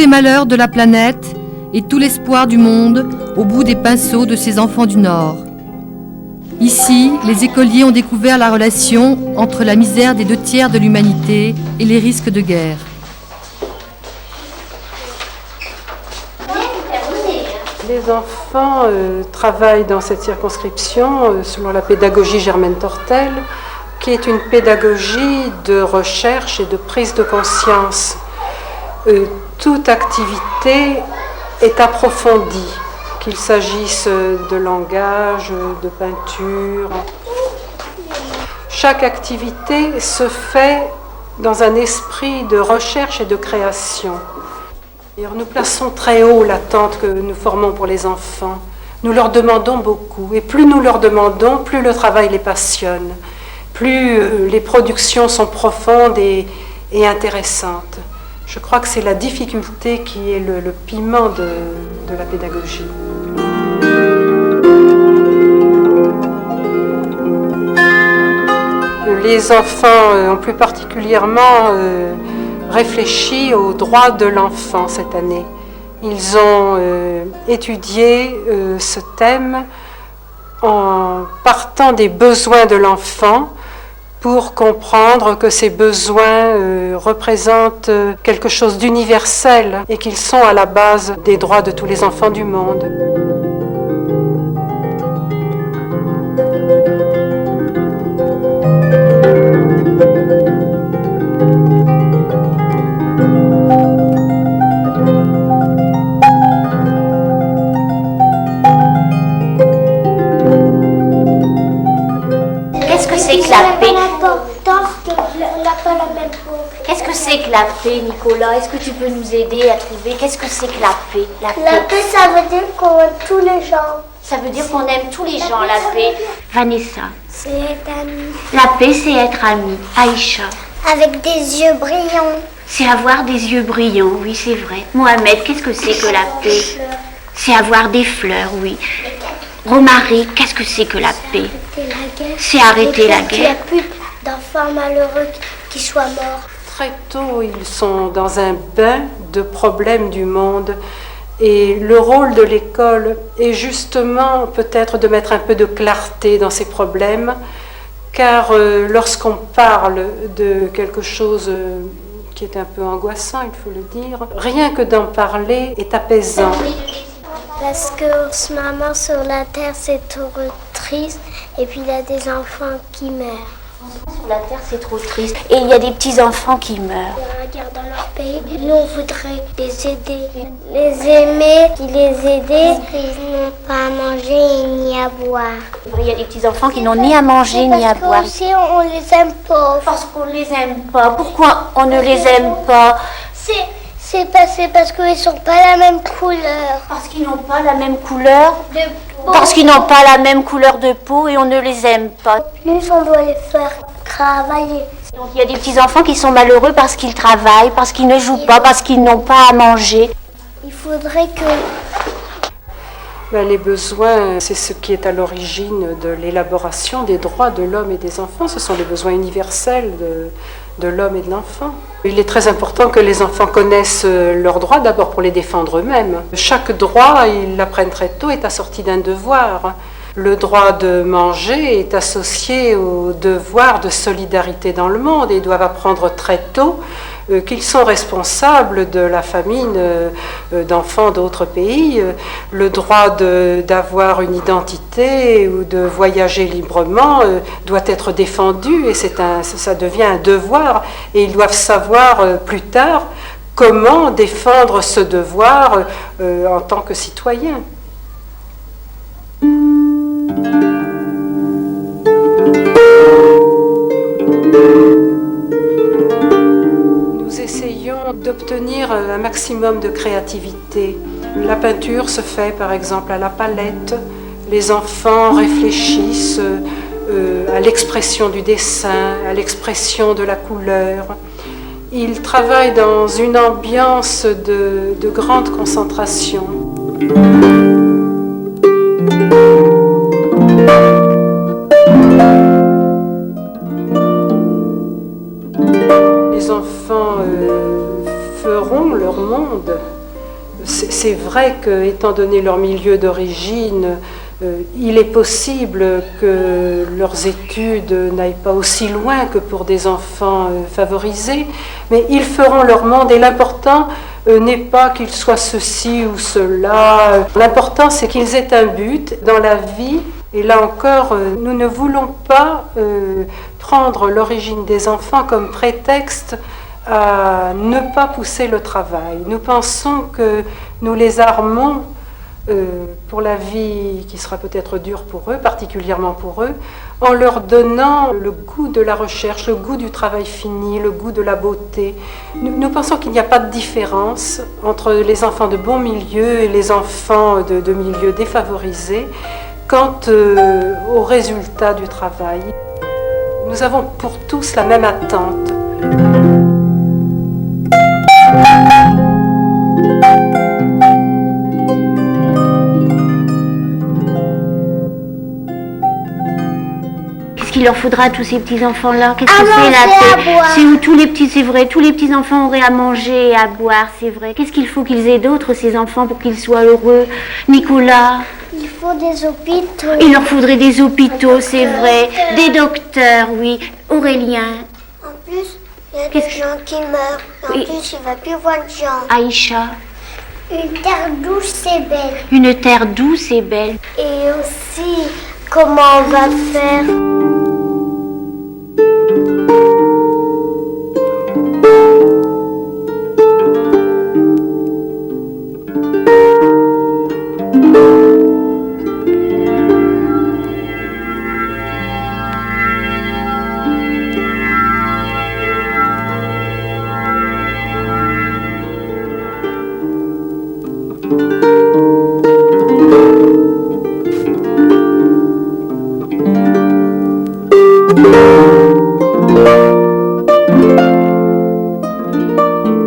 les malheurs de la planète et tout l'espoir du monde au bout des pinceaux de ces enfants du Nord. Ici, les écoliers ont découvert la relation entre la misère des 2/3 de l'humanité et les risques de guerre. Les enfants travaillent dans cette circonscription selon la pédagogie Germaine Tortel, qui est une pédagogie de recherche et de prise de conscience. Toute activité est approfondie, qu'il s'agisse de langage, de peinture. Chaque activité se fait dans un esprit de recherche et de création. Nous plaçons très haut l'attente que nous formons pour les enfants. Nous leur demandons beaucoup. Et plus nous leur demandons, plus le travail les passionne. Plus les productions sont profondes et intéressantes. Je crois que c'est la difficulté qui est le piment de la pédagogie. Les enfants ont plus particulièrement réfléchi aux droits de l'enfant cette année. Ils ont étudié ce thème en partant des besoins de l'enfant pour comprendre que ces besoins représentent quelque chose d'universel et qu'ils sont à la base des droits de tous les enfants du monde. Qu'est-ce que c'est que la paix, Nicolas? Est-ce que tu peux nous aider à trouver qu'est-ce que c'est que la paix? La paix, ça veut dire qu'on aime tous les gens. Ça veut dire qu'on aime tous les gens, la paix. Vanessa. C'est être ami. La paix, c'est être ami. Aïcha. Avec des yeux brillants. C'est avoir des yeux brillants, oui, c'est vrai. Mohamed, qu'est-ce que c'est que la paix? C'est avoir des fleurs, oui. Romaric, qu'est-ce que c'est que la paix? C'est arrêter la guerre. Qu'il n'y a plus d'enfants malheureux qui soient morts. Très tôt, ils sont dans un bain de problèmes du monde. Et le rôle de l'école est justement peut-être de mettre un peu de clarté dans ces problèmes, car lorsqu'on parle de quelque chose qui est un peu angoissant, il faut le dire, rien que d'en parler est apaisant. Parce que ce moment sur la terre, c'est trop triste, et puis il y a des enfants qui meurent. Sur la terre, c'est trop triste. Et il y a des petits-enfants qui meurent. Il y a la guerre dans leur pays. Nous, on voudrait les aider, les aimer, les aider. Parce qu'ils n'ont pas à manger ni à boire. Il y a des petits-enfants qui n'ont ni à manger ni à boire. Parce que aussi, on les aime pas. Parce qu'on les aime pas. Pourquoi on ne les aime pas? C'est parce qu'ils sont pas la même couleur. Parce qu'ils n'ont pas la même couleur de peau. Parce qu'ils n'ont pas la même couleur de peau et on ne les aime pas. Plus on doit les faire travailler. Donc il y a des petits-enfants qui sont malheureux parce qu'ils travaillent, parce qu'ils ne jouent pas, parce qu'ils n'ont pas à manger. Il faudrait que... Les besoins, c'est ce qui est à l'origine de l'élaboration des droits de l'homme et des enfants. Ce sont les besoins universels de l'homme et de l'enfant. Il est très important que les enfants connaissent leurs droits, d'abord pour les défendre eux-mêmes. Chaque droit, ils l'apprennent très tôt, est assorti d'un devoir. Le droit de manger est associé au devoir de solidarité dans le monde et ils doivent apprendre très tôt qu'ils sont responsables de la famine d'enfants d'autres pays. Le droit d'avoir une identité ou de voyager librement doit être défendu et ça devient un devoir. Et ils doivent savoir plus tard comment défendre ce devoir en tant que citoyens. Nous essayons d'obtenir un maximum de créativité. La peinture se fait par exemple à la palette. Les enfants réfléchissent à l'expression du dessin, à l'expression de la couleur. Ils travaillent dans une ambiance de grande concentration. Les enfants feront leur monde monde. C'est vrai que, étant donné leur milieu d'origine, il est possible que leurs études n'aillent pas aussi loin que pour des enfants favorisés, mais ils feront leur monde et l'important n'est pas qu'ils soient ceci ou cela. L'important, c'est qu'ils aient un but dans la vie. Et là encore, nous ne voulons pas prendre l'origine des enfants comme prétexte à ne pas pousser le travail. Nous pensons que nous les armons pour la vie qui sera peut-être dure pour eux, particulièrement pour eux, en leur donnant le goût de la recherche, le goût du travail fini, le goût de la beauté. Nous pensons qu'il n'y a pas de différence entre les enfants de bon milieu et les enfants de milieux défavorisés quant au résultat du travail. Nous avons pour tous la même attente. Qu'est-ce qu'il leur faudra à tous ces petits enfants-là? Qu'est-ce que c'est la paix? C'est où tous les petits, c'est vrai, tous les petits enfants auraient à manger et à boire, c'est vrai. Qu'est-ce qu'il faut qu'ils aient d'autre, ces enfants, pour qu'ils soient heureux? Nicolas? Il faut des hôpitaux. Il leur faudrait des hôpitaux, c'est vrai. Des docteurs, oui. Aurélien? En plus, il y a des gens qui meurent. En Oui. plus, il ne va plus voir de gens. Aïcha? Une terre douce et belle. Une terre douce et belle. Et aussi, comment on va faire